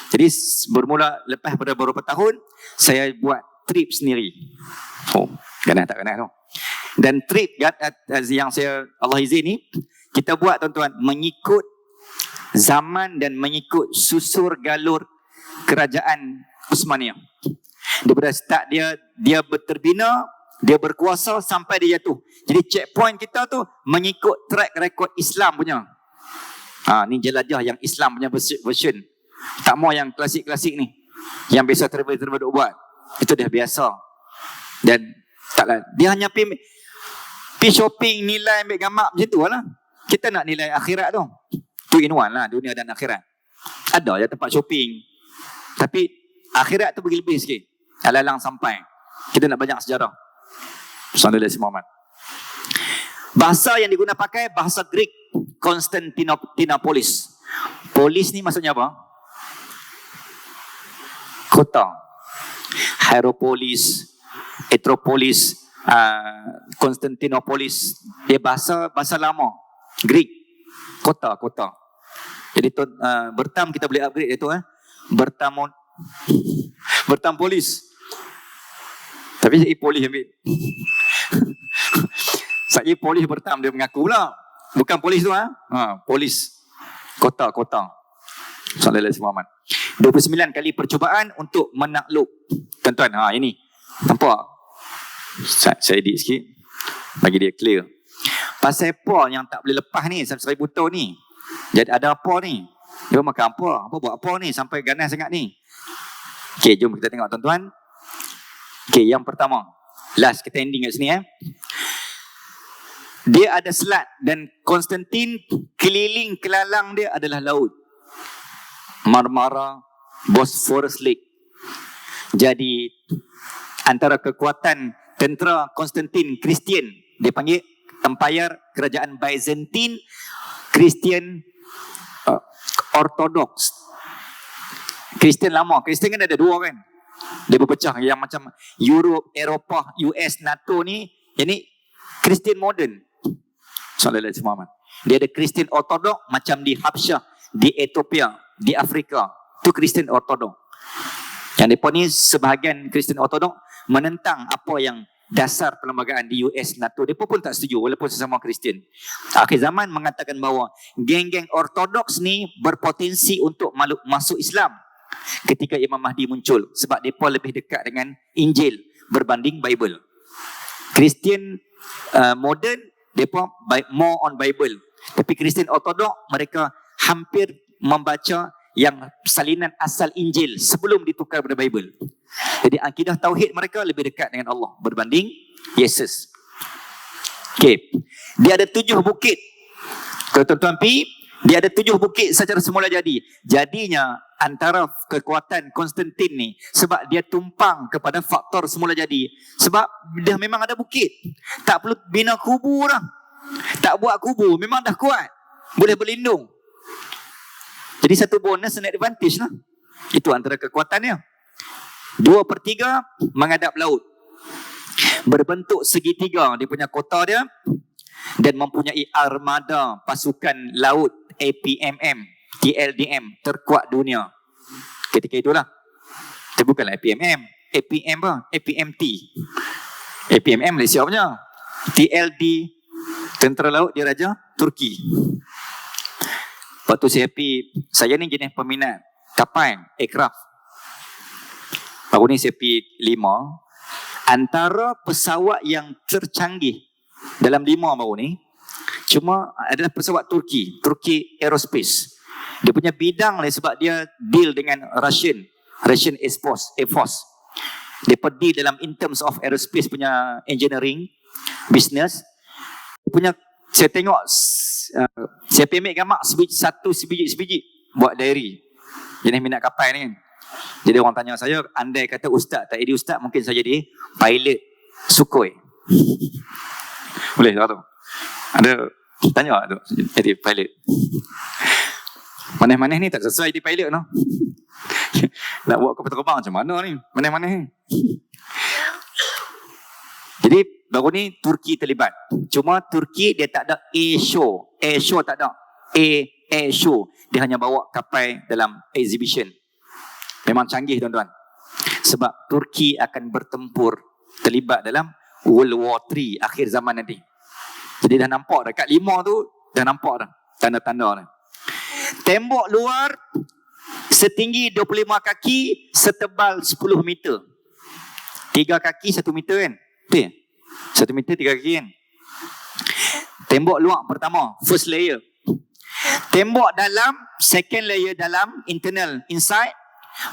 Jadi bermula lepas pada beberapa tahun, saya buat trip sendiri. Ganas tak ganas tu. Dan trip yang Allah izin ni, kita buat tuan-tuan, mengikut zaman dan mengikut susur galur kerajaan Uthmaniyah. Daripada start dia terbina, dia berkuasa sampai dia jatuh. Jadi checkpoint kita tu mengikut track record Islam punya. Ni jelajah yang Islam punya version. Tak mau yang klasik-klasik ni, yang biasa travel duk buat. Itu dah biasa. Dan taklah, dia hanya pergi shopping, nilai, ambil gambar macam tu lah. Kita nak nilai akhirat tu. Tu in one lah, dunia dan akhirat. Ada je tempat shopping, tapi akhirat tu pergi lebih sikit. Alalang sampai. Kita nak banyak sejarah. Sallallahu alaihi wasallam. Bahasa yang digunakan pakai bahasa Greek, Konstantinopolis. Polis ni maksudnya apa? Kota. Hieropolis, Etropolis, Konstantinopolis. Dia bahasa lama, Greek. Kota. Jadi bertam kita boleh upgrade dia tu, bertam polis. Tapi saya polis ambil. Saya polis bertam, dia mengaku pula. Bukan polis tu, polis. Kota. Sallallahu alaihi wasallam. 29 kali percubaan untuk menakluk. Tuan-tuan, ini. Nampak? Saya edit sikit. Bagi dia clear. Pasal apa yang tak boleh lepas ni, 1000 tahun ni? Jadi ada apa ni? Dia makan apa? Apa buat apa ni sampai ganas sangat ni? Okey, jom kita tengok tuan-tuan. Okey, yang pertama. Last, kita ending kat sini Dia ada selat dan Konstantin keliling kelalang dia adalah laut. Marmara, Bosphorus Lake. Jadi antara kekuatan tentera Konstantin Kristian, dia panggil Empire Kerajaan Byzantine, Kristian Ortodoks. Kristian lama, Kristian kan ada dua kan. Dia berpecah, yang macam Europe, Eropah, US, NATO ni, ini Kristian moden. Sallallahu alaihi wasallam. Dia ada Kristian Ortodok macam di Habsyah, di Ethiopia, di Afrika. Itu Kristian Ortodok. Yang mereka ni sebahagian Kristian Ortodok menentang apa yang dasar perlembagaan di US, NATO. Mereka pun tak setuju walaupun sesama Kristian. Akhir zaman mengatakan bahawa geng-geng Ortodoks ni berpotensi untuk masuk Islam ketika Imam Mahdi muncul. Sebab mereka lebih dekat dengan Injil berbanding Bible. Kristian moden, mereka more on Bible. Tapi Kristian Ortodok, mereka hampir membaca yang salinan asal Injil sebelum ditukar pada Bible. Jadi akidah tauhid mereka lebih dekat dengan Allah berbanding Yesus. Okey. Dia ada 7 bukit. Kalau tuan-tuan pergi, dia ada 7 bukit secara semula jadi. Jadinya antara kekuatan Konstantin ni sebab dia tumpang kepada faktor semula jadi. Sebab dia memang ada bukit. Tak perlu bina kubur dah. Tak buat kubur, memang dah kuat. Boleh berlindung. Jadi satu bonus and advantage lah. Itu antara kekuatannya. 2/3 menghadap laut. Berbentuk segitiga dia punya kota dia. Dan mempunyai armada pasukan laut APMM, TLDM terkuat dunia ketika itulah. Itu bukanlah APMM, APM apa? APMT. APMM Malaysia punya. TLD Tentera Laut Diraja Turki. Waktu saya ni jenis peminat kapal, aircraft. Baru ni saya pergi 5. Antara pesawat yang tercanggih dalam 5 baru ni cuma adalah pesawat Turki Aerospace. Dia punya bidang ni sebab dia deal dengan Russian Air Force. Dia deal dalam in terms of aerospace punya engineering business. Dia punya saya tengok saya ambil gambar sebiji buat diary. Jenis minat kapal ni kan. Jadi orang tanya saya, andai kata ustaz tak jadi ustaz, mungkin saya jadi pilot Sukhoi. Boleh tak tu? Ada tanya tak tu jadi pilot? Maneh-maneh ni tak sesuai jadi pilot no. Nak buat kapal terbang macam mana ni? Maneh-maneh ni. Jadi baru ni Turki terlibat. Cuma Turki dia tak ada air show tak ada. Air show. Dia hanya bawa kapal dalam exhibition. Memang canggih tuan-tuan. Sebab Turki akan bertempur terlibat dalam World War 3 akhir zaman nanti. Jadi dah nampak dekat 5 tu dah nampak dah tanda-tanda dah. Tembok luar setinggi 25 kaki, setebal 10 meter. 3 kaki 1 meter kan? Betul? 1 meter 3 kaki kan? Tembok luar pertama, first layer. Tembok dalam, second layer dalam, internal, inside,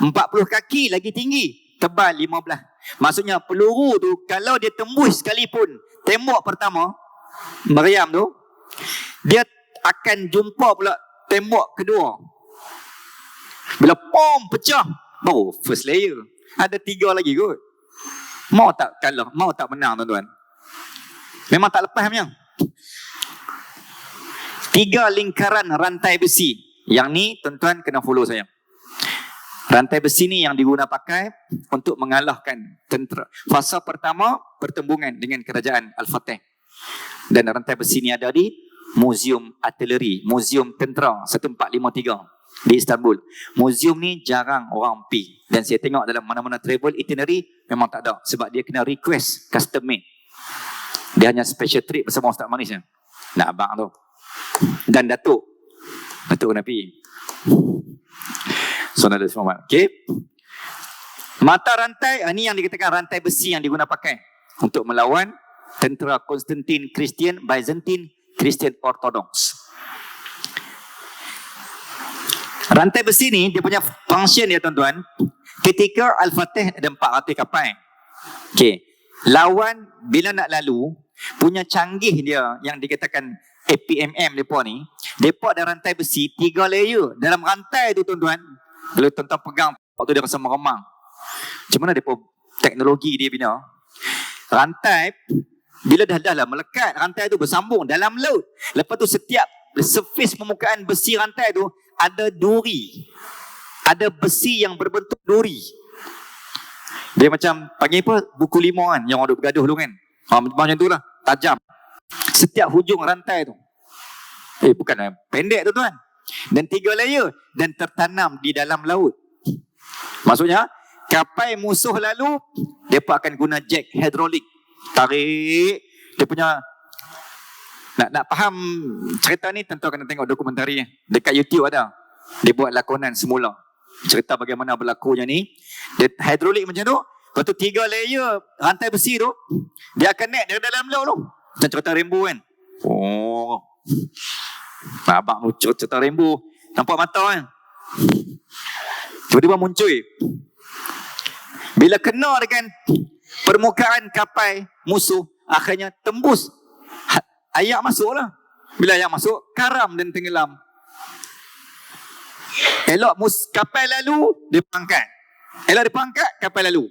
40 kaki lagi tinggi, tebal 15. Maksudnya peluru tu kalau dia tembus sekalipun tembok pertama, meriam tu, dia akan jumpa pula tembok kedua. Bila pom pecah, baru first layer. Ada 3 lagi kot. Mau tak kalah, mau tak menang tuan-tuan. Memang tak lepas punya. 3 lingkaran rantai besi. Yang ni tuan-tuan kena follow saya. Rantai besi ni yang diguna pakai untuk mengalahkan tentera. Fasa pertama pertembungan dengan kerajaan Al-Fatih. Dan rantai besi ni ada di Museum Artillery, Museum Tentera 1453 di Istanbul. Museum ni jarang orang pergi. Dan saya tengok dalam mana-mana travel itinerary memang tak ada. Sebab dia kena request custom made. Dia hanya special trip bersama Ustaz Manis je. Nak abang tu. Dan Datuk kena pergi. Saudara semua. Okey. Mata rantai, ini yang dikatakan rantai besi yang diguna pakai untuk melawan tentera Konstantin Kristian, Byzantine Kristian Orthodox. Rantai besi ni dia punya function ya tuan-tuan. Ketika Al-Fatih ada 400 kapal. Okey. Lawan bila nak lalu punya canggih dia yang dikatakan APMM depa ni, depa ada rantai besi 3 layer. Dalam rantai tu tuan-tuan, kalau tuan-tuan pegang waktu dia rasa meremang. Macam mana depa teknologi dia bina? Rantai bila dah melekat, rantai tu bersambung dalam laut. Lepas tu setiap surface permukaan besi rantai tu ada duri. Ada besi yang berbentuk duri. Dia macam panggil apa? Buku 5 kan, yang orang duk bergaduh dulu kan. Macam tu lah, tajam. Setiap hujung rantai tu. Bukan pendek tu tuan. Dan 3 layer. Dan tertanam di dalam laut. Maksudnya, kapal musuh lalu, mereka akan guna jack hidrolik. Tarik. Dia punya, nak faham cerita ni, tentu kena tengok dokumentari. Dekat YouTube ada. Dia buat lakonan semula. Cerita bagaimana berlakunya ni. Dia hidrolik macam tu. Lepas tu 3 layer rantai besi tu, dia akan naik dari dalam laut tu. Macam cerita Rainbow kan. Oh. Abang tu cerita Rainbow. Nampak mata kan. Tiba-tiba muncul. Bila kena dengan permukaan kapal musuh, akhirnya tembus. Ayak masuklah. Bila ayak masuk, karam dan tenggelam. Elok kapal lalu, dia pangkat. Elok dia pangkat, kapal lalu.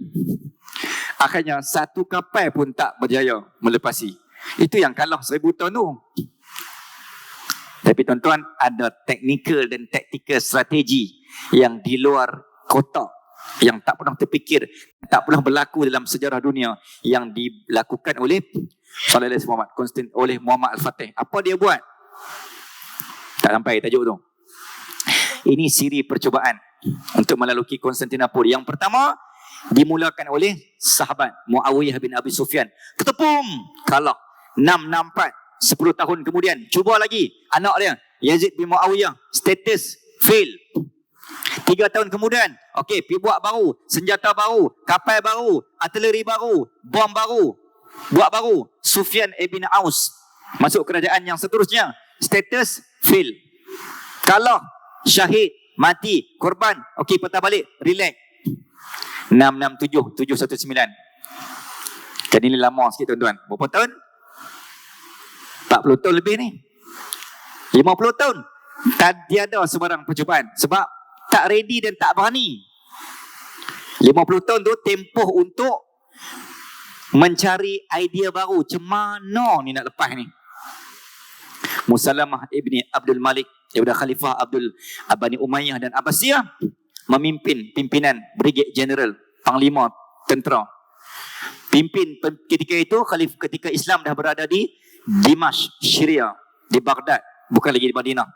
Akhirnya satu kapal pun tak berjaya melepasi. Itu yang kalah 1000 tahun tu. Tapi tuan-tuan, ada teknikal dan taktikal strategi yang di luar kotak, yang tak pernah terfikir, tak pernah berlaku dalam sejarah dunia, yang dilakukan oleh oleh Muhammad Al-Fatih. Apa dia buat? Tak sampai tajuk tu. Ini siri percubaan untuk melaluki Konstantinopol. Yang pertama dimulakan oleh sahabat Muawiyah bin Abi Sufyan. Ketepum, kalah 664. 10 tahun kemudian cuba lagi, anak dia Yazid bin Muawiyah, status fail. 3 tahun kemudian, okey, pergi buat baru, senjata baru, kapal baru, artileri baru, bom baru, buat baru. Sufyan ibn Aus masuk kerajaan yang seterusnya, status fail, kalah, syahid, mati, korban. Okey, patah balik, relax. 667, 719. Jadi ini lama sikit tuan-tuan. Berapa tahun? 40 tahun lebih ni. 50 tahun. Tak tiada sebarang percubaan. Sebab tak ready dan tak berani. 50 tahun tu tempoh untuk mencari idea baru. Macam mana ni nak lepas ni? Musalamah ibni Abdul Malik, daripada Khalifah Abdul Bani Umayyah dan Abbasiyah, memimpin pimpinan Brigade General, Panglima Tentera. Pimpin ketika itu, ketika Islam dah berada di Dimashq, Syria, di Baghdad, bukan lagi di Madinah.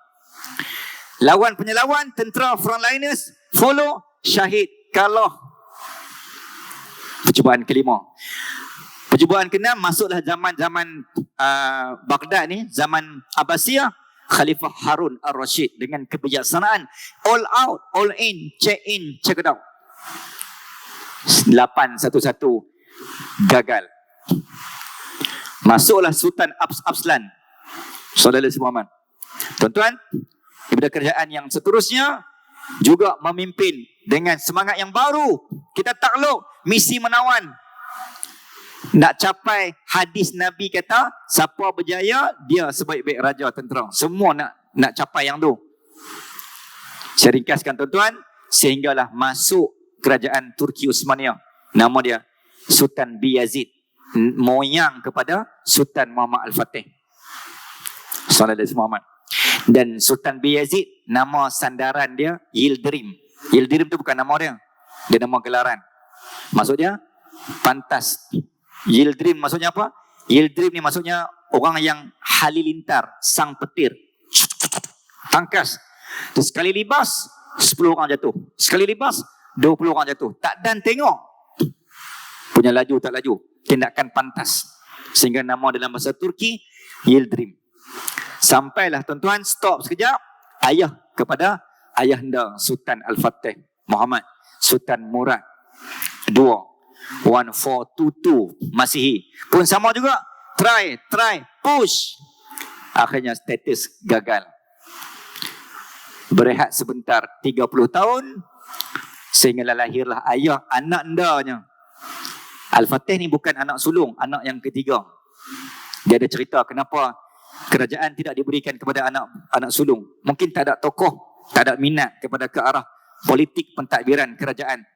Lawan penyelawan, tentera frontliners, follow, syahid, kalah. Percubaan kelima. Percubaan keenam, masuklah zaman Baghdad ni, zaman Abbasiyah, Khalifah Harun Ar-Rashid dengan kebijaksanaan, all out, all in, check it out. 811 gagal. Masuklah Sultan Abslan, Saudara Muhammad. Tuan-tuan, daripada kerajaan yang seterusnya juga memimpin dengan semangat yang baru. Kita takluk, misi menawan. Nak capai hadis Nabi kata, siapa berjaya, dia sebaik-baik raja tentera. Semua nak capai yang tu. Saya ringkaskan tuan-tuan, sehinggalah masuk kerajaan Turki Uthmaniyah. Nama dia Sultan Bayezid, moyang kepada Sultan Muhammad Al-Fatih, Sallallahu Muhammad. Dan Sultan Bayezid, nama sandaran dia Yildirim. Yildirim tu bukan nama dia, dia nama gelaran. Maksudnya pantas. Yildirim maksudnya apa? Yildirim ni maksudnya orang yang halilintar, sang petir, tangkas. Sekali libas 10 orang jatuh, sekali libas 20 orang jatuh. Tak dan tengok punya laju tak laju, tindakan pantas. Sehingga nama dalam bahasa Turki Yildirim. Sampailah tuan-tuan, stop sekejap, ayah kepada ayahanda Sultan Al-Fatih Muhammad, Sultan Murad II, 1422 Masihi. Pun sama juga, try, push. Akhirnya status gagal. Berehat sebentar 30 tahun, sehinggalah lahirlah ayah anak andanya. Al-Fatih ni bukan anak sulung, anak yang ketiga. Dia ada cerita kenapa kerajaan tidak diberikan kepada anak sulung. Mungkin tak ada tokoh, tak ada minat kepada ke arah politik pentadbiran kerajaan.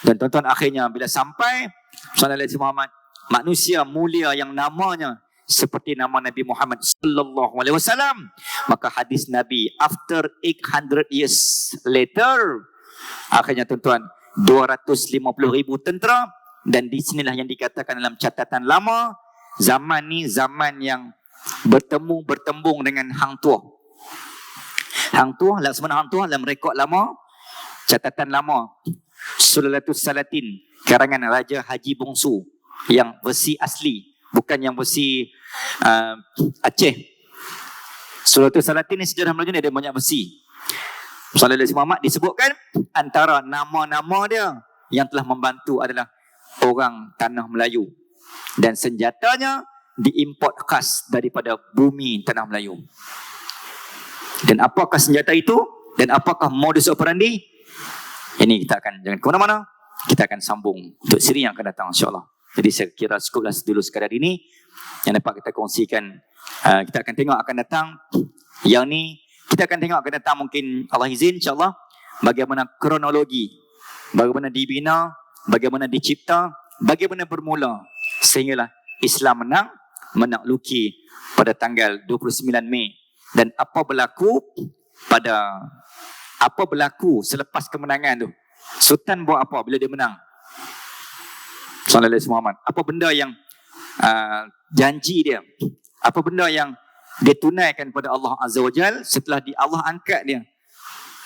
Dan tuan-tuan, akhirnya bila sampai Sallallahu Alaihi Muhammad, manusia mulia yang namanya seperti nama Nabi Muhammad Sallallahu Alaihi Wasallam, maka hadis Nabi, after 800 years later, akhirnya tuan-tuan, 250,000 tentera. Dan di sinilah yang dikatakan dalam catatan lama, zaman ni zaman yang bertembung dengan Hang Tuah. Hang Tuah, Laksmana Hang Tuah dalam rekod lama, catatan lama, Sulalatus Salatin, karangan Raja Haji Bongsu, yang versi asli, bukan yang versi Aceh. Sulalatus Salatin ni sejarah Melayu ni ada banyak versi. Sallallahu Alaihi Muhammad disebutkan antara nama-nama dia yang telah membantu adalah orang tanah Melayu, dan senjatanya diimport khas daripada bumi tanah Melayu. Dan apakah senjata itu dan apakah modus operandi? Ini kita akan jangan ke mana-mana. Kita akan sambung untuk siri yang akan datang insya-Allah. Jadi saya kira cukuplah dulu sekadar ini yang dapat kita kongsikan. Kita akan tengok akan datang. Yang ni kita akan tengok akan datang mungkin Allah izin insya-Allah bagaimana kronologi, bagaimana dibina, bagaimana dicipta, bagaimana bermula sehinggalah Islam menakluki pada tanggal 29 Mei dan apa berlaku selepas kemenangan tu. Sultan buat apa bila dia menang? Sallallahu alaihi Muhammad. Apa benda yang janji dia? Apa benda yang dia tunaikan pada Allah Azza wa Jal setelah Allah angkat dia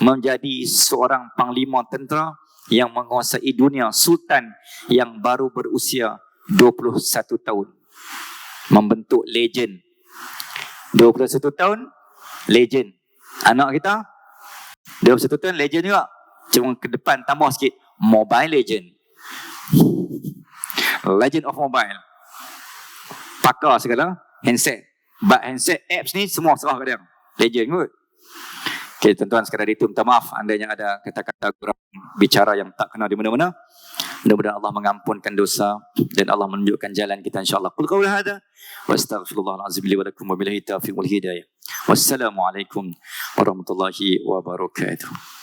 menjadi seorang panglima tentera yang menguasai dunia, sultan yang baru berusia 21 tahun. Membentuk legend. 21 tahun, legend. Anak kita 21 tahun, legend juga. Cuma ke depan tambah sikit, mobile legend. Legend of mobile. Pakar segala handset. Handset apps ni semua serah kat dia. Legend kot. Okay, tuan-tuan sekadar itu minta maaf andainya ada kata-kata kurang bicara yang tak kena di mana-mana. Mudah-mudahan Allah mengampunkan dosa dan Allah menunjukkan jalan kita insya-Allah. Qul qawla hadza wa astaghfirullahal azim li wa lakum wa billahi taufiq wal hidayah. Wassalamualaikum warahmatullahi wabarakatuh.